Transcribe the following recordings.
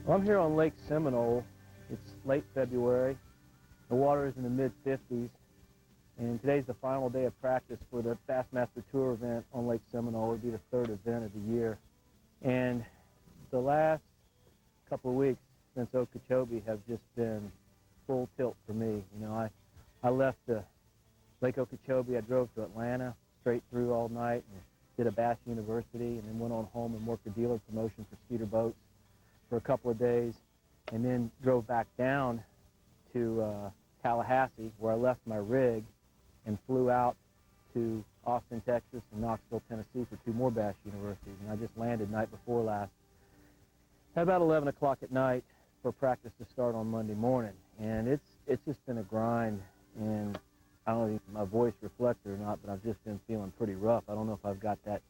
Well, I'm here on Lake Seminole. It's late February. The water is in the mid-50s, and today's the final day of practice for the Bassmaster Tour event on Lake Seminole. It'll be the third event of the year. And the last couple of weeks since Okeechobee have just been full tilt for me. You know, I left Lake Okeechobee. I drove to Atlanta, straight through all night, and did a Bass University, and then went on home and worked a dealer promotion for Skeeter Boats for a couple of days, and then drove back down to Tallahassee, where I left my rig and flew out to Austin, Texas, and Knoxville, Tennessee for 2 more Bass Universities. And I just landed night before last at about 11 o'clock at night for practice to start on Monday morning. And it's just been a grind, and I don't know if my voice reflects it or not, but I've just been feeling pretty rough. I don't know if I've got that,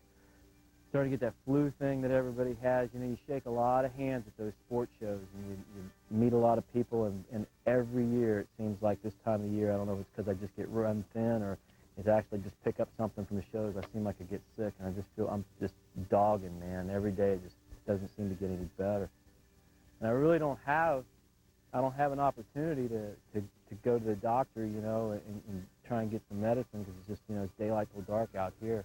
starting to get that flu thing that everybody has. You know, you shake a lot of hands at those sports shows, and you meet a lot of people, and every year it seems like this time of year, I don't know if it's because I just get run thin or it's actually just pick up something from the shows. I seem like I get sick, and I just feel I'm just dogging, man. Every day it just doesn't seem to get any better. And I really don't have an opportunity to go to the doctor, you know, and try and get some medicine, because it's just, you know, it's daylight till dark out here.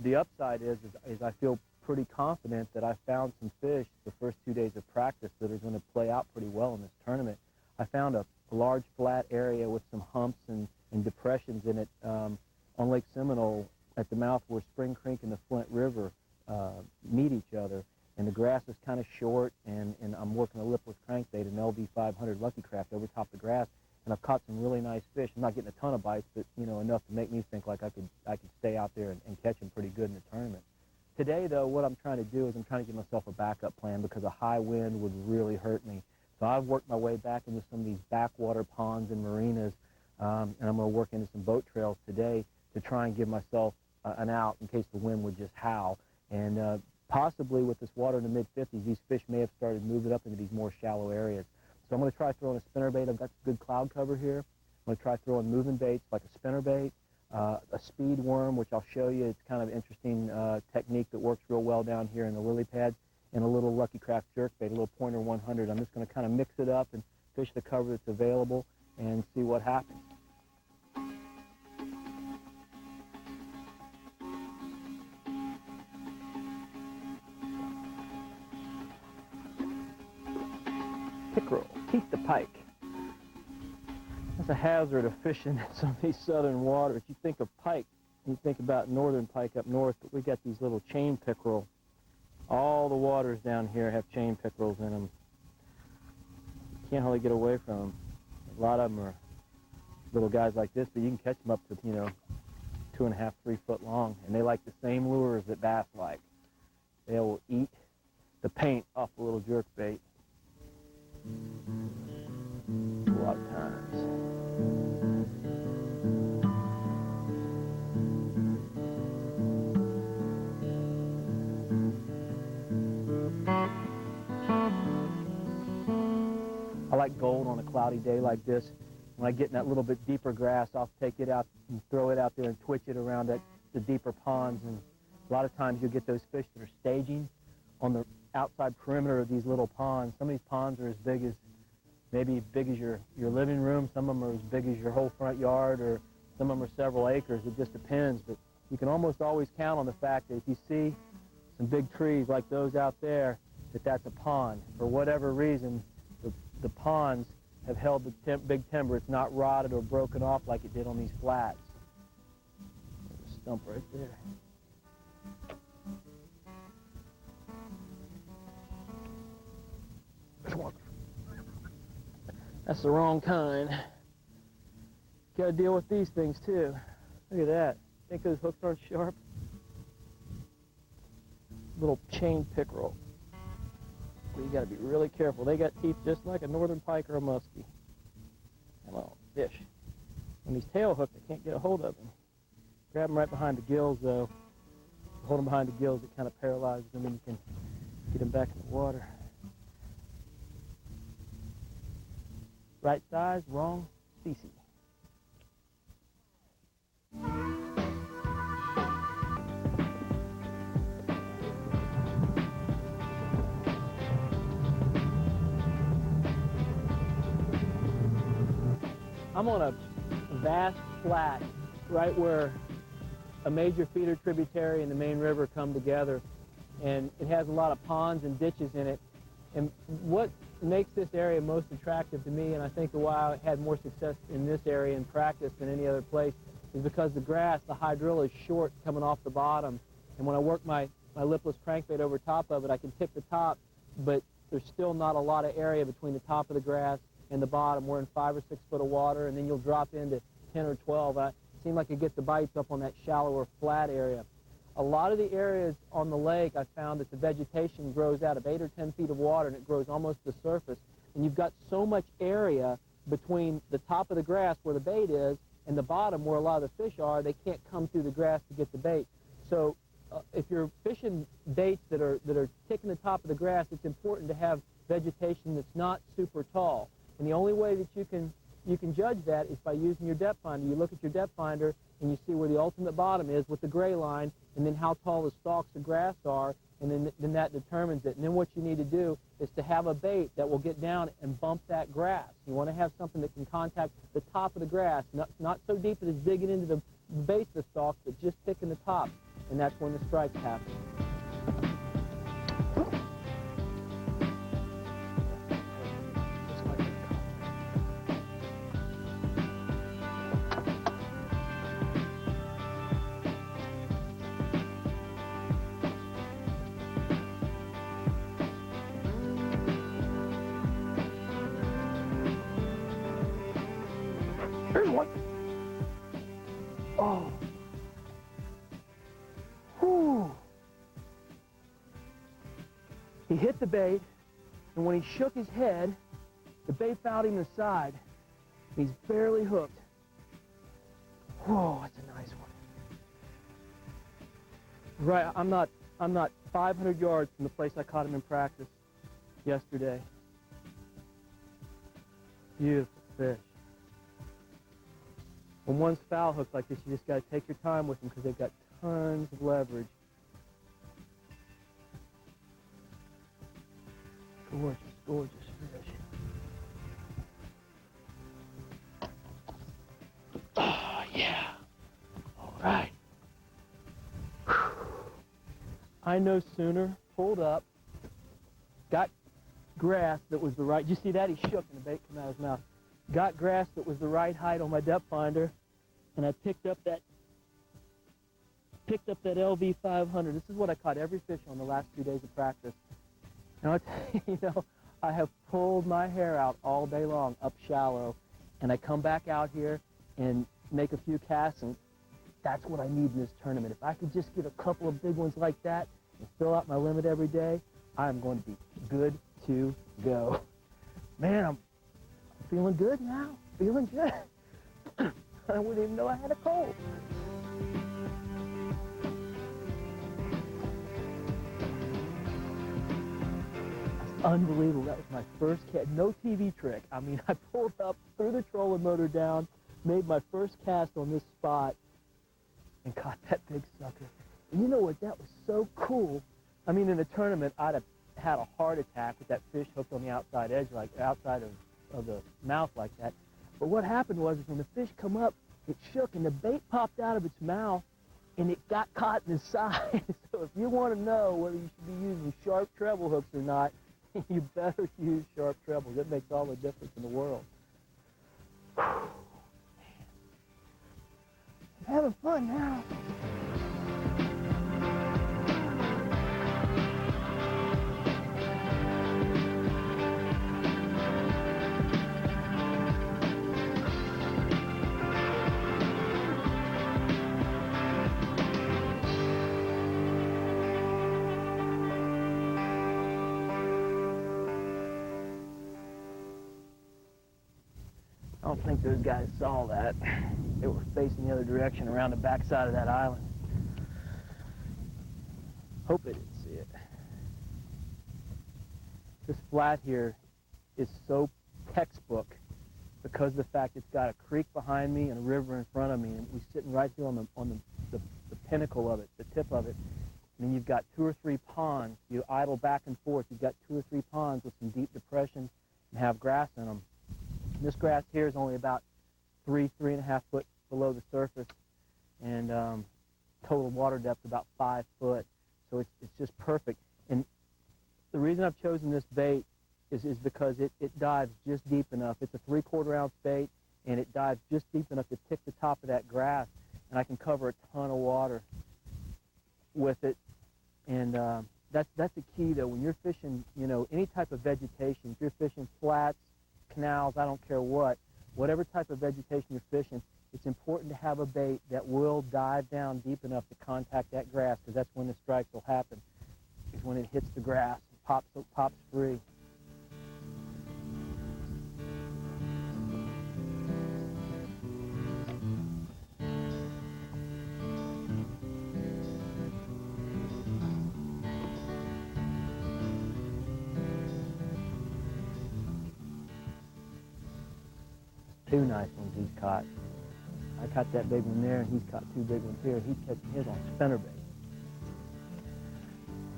The upside is I feel pretty confident that I found some fish the first 2 days of practice that are going to play out pretty well in this tournament. I found a large flat area with some humps and depressions in it on Lake Seminole at the mouth where Spring Creek and the Flint River meet each other. And the grass is kind of short, and I'm working a lipless crankbait, an LV 500 Lucky Craft over top the grass, and I've caught some really nice fish. I'm not getting a ton of bites, but, you know, enough to make me think like I could stay out there and catch them pretty good in the tournament. Today, though, what I'm trying to do is I'm trying to give myself a backup plan, because a high wind would really hurt me. So I've worked my way back into some of these backwater ponds and marinas, and I'm going to work into some boat trails today to try and give myself an out in case the wind would just howl. And possibly with this water in the mid-50s, these fish may have started moving up into these more shallow areas. So I'm going to try throwing a spinnerbait. I've got good cloud cover here. I'm going to try throwing moving baits like a spinnerbait, a speed worm, which I'll show you. It's kind of an interesting technique that works real well down here in the lily pads, and a little Lucky Craft jerkbait, a little pointer 100. I'm just going to kind of mix it up and fish the cover that's available and see what happens. Pickerel, keep the pike. That's a hazard of fishing in some of these southern waters. You think of pike, you think about northern pike up north, but we got these little chain pickerel. All the waters down here have chain pickerels in them. You can't hardly get away from them. A lot of them are little guys like this, but you can catch them up to, you know, 2.5, 3 foot long, and they like the same lures that bass like. They will eat the paint off a little jerkbait. A lot of times. I like gold on a cloudy day like this. When I get in that little bit deeper grass, I'll take it out and throw it out there and twitch it around the deeper ponds. And a lot of times you'll get those fish that are staging on the outside perimeter of these little ponds. Some of these ponds are as big as, maybe big as your living room. Some of them are as big as your whole front yard, or some of them are several acres. It just depends. But you can almost always count on the fact that if you see some big trees like those out there, that's a pond. For whatever reason, the ponds have held the big timber. It's not rotted or broken off like it did on these flats. There's a stump right there. There's one. That's the wrong kind. Got to deal with these things too. Look at that. Think those hooks aren't sharp? Little chain pickerel. But you got to be really careful. They got teeth just like a northern pike or a muskie. Hello, fish. When these tail hooked, I can't get a hold of them. Grab them right behind the gills, though. Hold them behind the gills, it kind of paralyzes them, and you can get them back in the water. Right size, wrong species. I'm on a vast flat right where a major feeder tributary and the main river come together, and it has a lot of ponds and ditches in it. And what makes this area most attractive to me, and I think why I had more success in this area in practice than any other place, is because the grass, the hydrilla, is short coming off the bottom. And when I work my lipless crankbait over top of it, I can pick the top, but there's still not a lot of area between the top of the grass and the bottom. We're in 5 or 6 foot of water, and then you'll drop into 10 or 12. It seemed like you get the bites up on that shallower flat area. A lot of the areas on the lake, I found that the vegetation grows out of 8 or 10 feet of water, and it grows almost to the surface. And you've got so much area between the top of the grass where the bait is and the bottom where a lot of the fish are, they can't come through the grass to get the bait. So if you're fishing baits that are ticking the top of the grass, it's important to have vegetation that's not super tall. And the only way that you can judge that is by using your depth finder. You look at your depth finder and you see where the ultimate bottom is with the gray line, and then how tall the stalks of grass are, and then that determines it. And then what you need to do is to have a bait that will get down and bump that grass. You want to have something that can contact the top of the grass, not so deep that it's digging into the base of the stalks, but just picking the top. And that's when the strikes happen. Here's one. Oh. Whew. He hit the bait, and when he shook his head, the bait found him in the side. He's barely hooked. Whoa, that's a nice one. Right, I'm not 500 yards from the place I caught him in practice yesterday. Beautiful fish. When one's foul hooked like this, you just got to take your time with them because they've got tons of leverage. Gorgeous, gorgeous fish. Oh, yeah. All right. Whew. I no sooner pulled up, got grass that was the right, you see that? He shook and the bait came out of his mouth. Got grass that was the right height on my depth finder, and I picked up that LV 500. This is what I caught every fish on the last 2 days of practice. And I'll tell you, I have pulled my hair out all day long up shallow, and I come back out here and make a few casts, and that's what I need in this tournament. If I could just get a couple of big ones like that and fill out my limit every day, I'm going to be good to go. Man, I'm feeling good now. Feeling good. I wouldn't even know I had a cold. That's unbelievable. That was my first cast. No TV trick. I mean, I pulled up, threw the trolling motor down, made my first cast on this spot, and caught that big sucker. And you know what? That was so cool. I mean, in the tournament, I'd have had a heart attack with that fish hooked on the outside edge, like outside of the mouth like that. But what happened was when the fish come up, it shook and the bait popped out of its mouth and it got caught in the side. So if you want to know whether you should be using sharp treble hooks or not, you better use sharp trebles. It makes all the difference in the world. Whew. I'm having fun now. I don't think those guys saw that. They were facing the other direction around the backside of that island. Hope they didn't see it. This flat here is so textbook because of the fact it's got a creek behind me and a river in front of me, and we're sitting right here on the pinnacle of it, the tip of it. And then you've got 2 or 3 ponds. You idle back and forth. You've got 2 or 3 ponds with some deep depressions and have grass in them. This grass here is only about 3.5 foot below the surface, and total water depth about 5 foot. So it's just perfect. And the reason I've chosen this bait is because it dives just deep enough. It's a 3/4 ounce bait, and it dives just deep enough to tick the top of that grass, and I can cover a ton of water with it. And that's the key, though. When you're fishing, you know, any type of vegetation, if you're fishing flats, canals, I don't care what, whatever type of vegetation you're fishing, it's important to have a bait that will dive down deep enough to contact that grass, because that's when the strikes will happen, is when it hits the grass, it pops free. Two nice ones he's caught. I caught that big one there, and he's caught two big ones here. He's catching his on spinnerbait.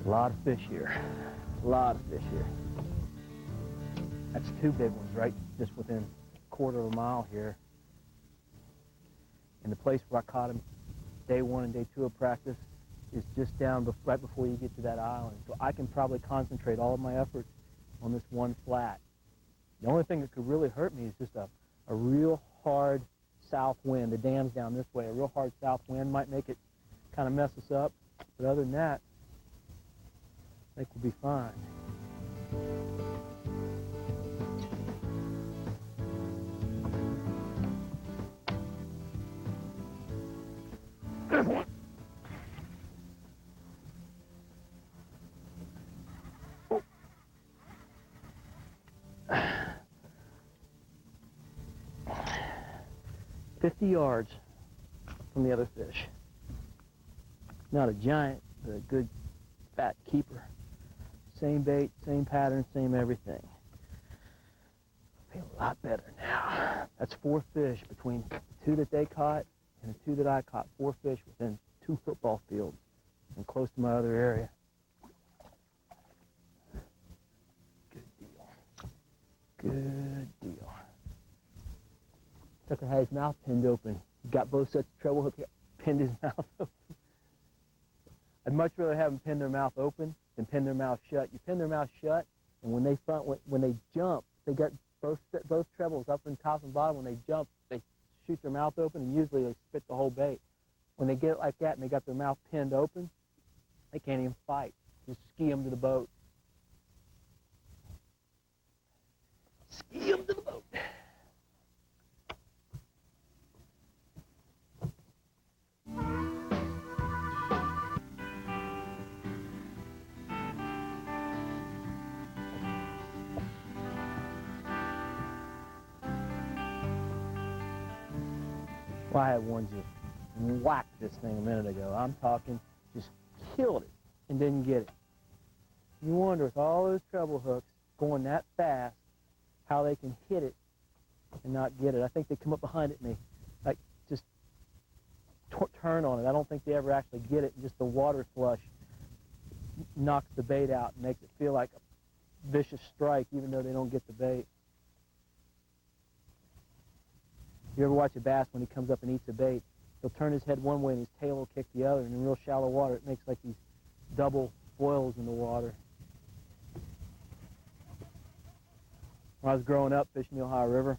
A lot of fish here. A lot of fish here. That's two big ones right just within a quarter of a mile here. And the place where I caught him day 1 and day 2 of practice is just down right before you get to that island. So I can probably concentrate all of my efforts on this one flat. The only thing that could really hurt me is just a real hard south wind. The dam's down this way. A real hard south wind might make it kind of mess us up. But other than that, I think we'll be fine. Good one. Oh. 50 yards from the other fish. Not a giant, but a good fat keeper. Same bait, same pattern, same everything. I feel a lot better now. That's 4 fish between the 2 that they caught and the 2 that I caught. 4 fish within 2 football fields and close to my other area. Good deal. Good deal. Tucker had his mouth pinned open. He got both sets of treble hook, pinned his mouth open. I'd much rather have them pin their mouth open than pin their mouth shut. You pin their mouth shut, and when they jump, they got both trebles up and top and bottom. When they jump, they shoot their mouth open, and usually they spit the whole bait. When they get it like that and they got their mouth pinned open, they can't even fight. Just ski them to the boat. Ski them to the boat. Well, I had one just whacked this thing a minute ago. I'm talking, just killed it and didn't get it. You wonder, with all those treble hooks going that fast, how they can hit it and not get it. I think they come up behind it and they, like, just turn on it. I don't think they ever actually get it. Just the water flush knocks the bait out and makes it feel like a vicious strike, even though they don't get the bait. You ever watch a bass when he comes up and eats a bait? He'll turn his head one way and his tail will kick the other, and in real shallow water it makes like these double boils in the water. When I was growing up fishing the Ohio River,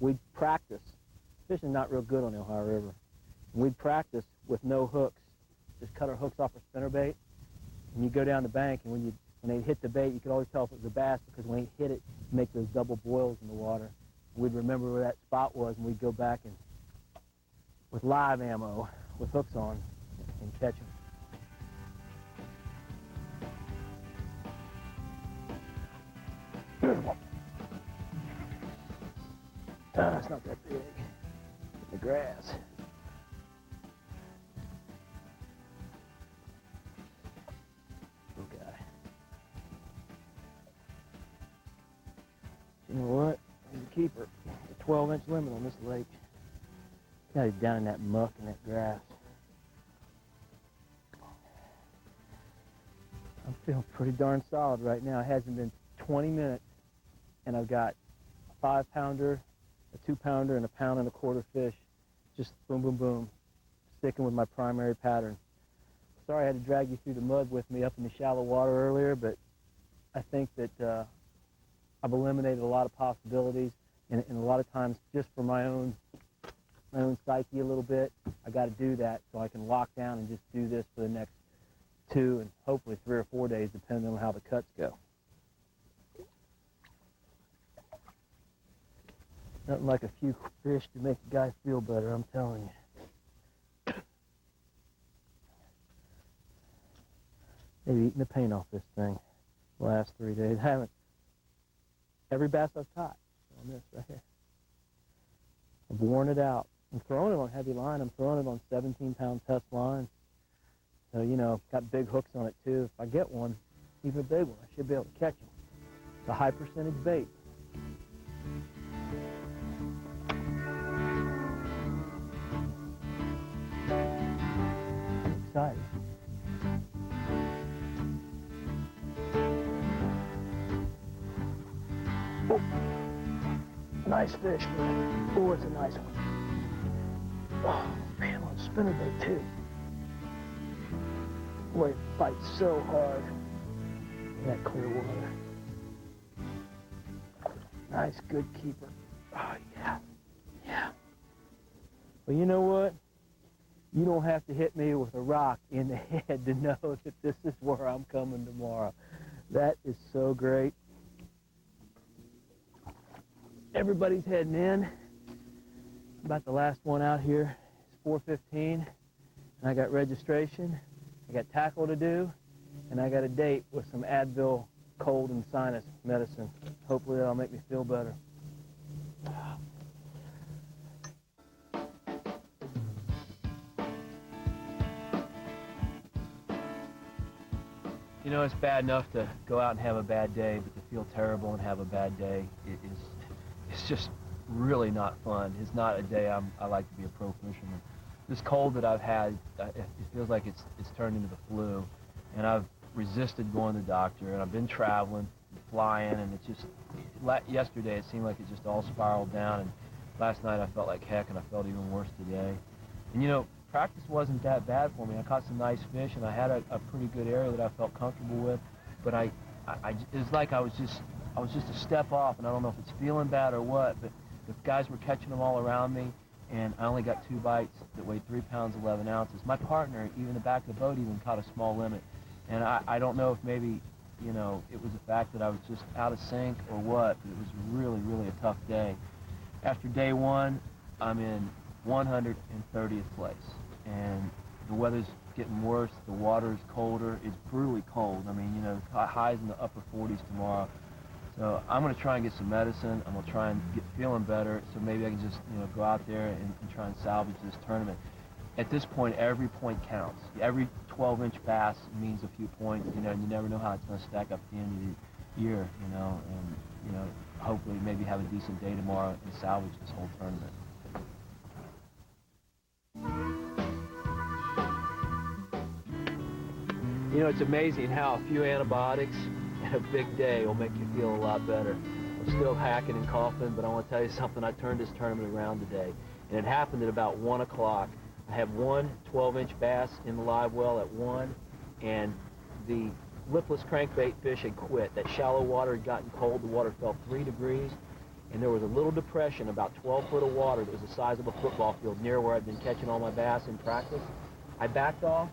we'd practice. Fishing's not real good on the Ohio River. We'd practice with no hooks. Just cut our hooks off our spinnerbait, and you go down the bank, and when they hit the bait, you could always tell if it was a bass, because when they hit it, it'd make those double boils in the water. We'd remember where that spot was, and we'd go back and, with live ammo, with hooks on, and catch them. It's not that big. The grass. Good guy. You know what? He's a keeper. A 12-inch limit on this lake. Now he's down in that muck and that grass. I'm feeling pretty darn solid right now. It hasn't been 20 minutes, and I've got a 5-pounder, a 2-pounder and a 1.25 pound fish. Just boom, boom, boom, sticking with my primary pattern. Sorry I had to drag you through the mud with me up in the shallow water earlier, but I think that I've eliminated a lot of possibilities, and a lot of times just for my own psyche a little bit, I got to do that so I can lock down and just do this for the next 2 and hopefully 3 or 4 days, depending on how the cuts go. Nothing like a few fish to make a guy feel better, I'm telling you. Maybe eating the paint off this thing the last 3 days. I haven't. Every bass I've caught on this right here. I've worn it out. I'm throwing it on heavy line. I'm throwing it on 17-pound test line. So, you know, got big hooks on it too. If I get one, even a big one, I should be able to catch them. It's a high percentage bait. I'm excited. Oh, nice fish, man. Oh, it's a nice one. Oh, man, on spinnerbait too. Boy, it bites so hard in that clear water. Nice, good keeper. Oh, yeah. Yeah. Well, you know what? You don't have to hit me with a rock in the head to know that this is where I'm coming tomorrow. That is so great. Everybody's heading in. About the last one out here. It's 4:15, and I got registration. I got tackle to do, and I got a date with some Advil cold and sinus medicine. Hopefully that'll make me feel better. You know, it's bad enough to go out and have a bad day, but to feel terrible and have a bad day it's just really not fun. It's not a day I like to be a pro fisherman. This cold that I've had, it feels like it's turned into the flu, and I've resisted going to the doctor, and I've been traveling, flying, and it's just, yesterday it seemed like it just all spiraled down, and last night I felt like heck, and I felt even worse today. And you know, practice wasn't that bad for me. I caught some nice fish, and I had a pretty good area that I felt comfortable with, but it was like I was just a step off, and I don't know if it's feeling bad or what, but the guys were catching them all around me, and I only got 2 bites that weighed 3 pounds 11 ounces. My partner, even the back of the boat, even caught a small limit, and I don't know if maybe, you know, it was the fact that I was just out of sync or what, but it was really, really a tough day. After day 1, I'm in 130th place, and the weather's getting worse, the water's colder, it's brutally cold. I mean, you know, highs in the upper 40s tomorrow. So I'm going to try and get some medicine. I'm going to try and get feeling better, so maybe I can just, you know, go out there and try and salvage this tournament. At this point, every point counts. Every 12-inch bass means a few points, you know, and you never know how it's going to stack up at the end of the year, you know, and, you know, hopefully maybe have a decent day tomorrow and salvage this whole tournament. You know, it's amazing how a few antibiotics and a big day will make you feel a lot better. I'm still hacking and coughing, but I want to tell you something. I turned this tournament around today, and it happened at about 1 o'clock. I had one 12-inch bass in the live well at 1, and the lipless crankbait fish had quit. That shallow water had gotten cold. The water fell 3 degrees, and there was a little depression, about 12 foot of water that was the size of a football field near where I'd been catching all my bass in practice. I backed off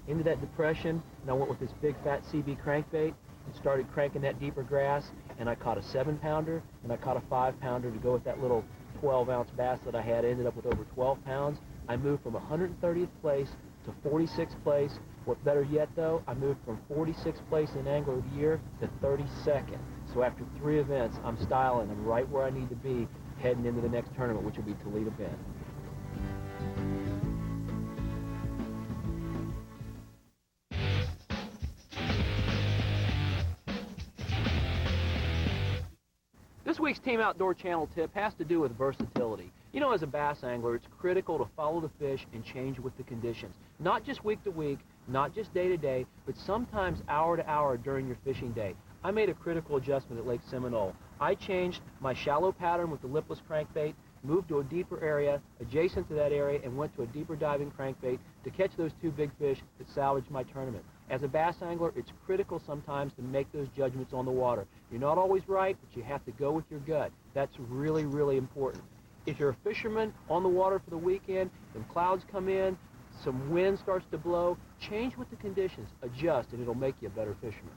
into that depression, and I went with this big fat CB crankbait and started cranking that deeper grass, and I caught a 7-pounder and I caught a 5-pounder to go with that little 12-ounce bass that I had. I ended up with over 12 pounds. I moved from 130th place to 46th place. What better yet, though, I moved from 46th place in Angler of the Year to 32nd. So after 3 events, I'm styling. I'm right where I need to be heading into the next tournament, which will be Toledo Bend. This week's Team Outdoor Channel tip has to do with versatility. You know, as a bass angler, it's critical to follow the fish and change with the conditions. Not just week to week, not just day to day, but sometimes hour to hour during your fishing day. I made a critical adjustment at Lake Seminole. I changed my shallow pattern with the lipless crankbait moved to a deeper area adjacent to that area and went to a deeper diving crankbait to catch those 2 big fish that salvaged my tournament. As a bass angler, it's critical sometimes to make those judgments on the water. You're not always right, but you have to go with your gut. That's really, really important. If you're a fisherman on the water for the weekend, when clouds come in, some wind starts to blow, change with the conditions, adjust, and it'll make you a better fisherman.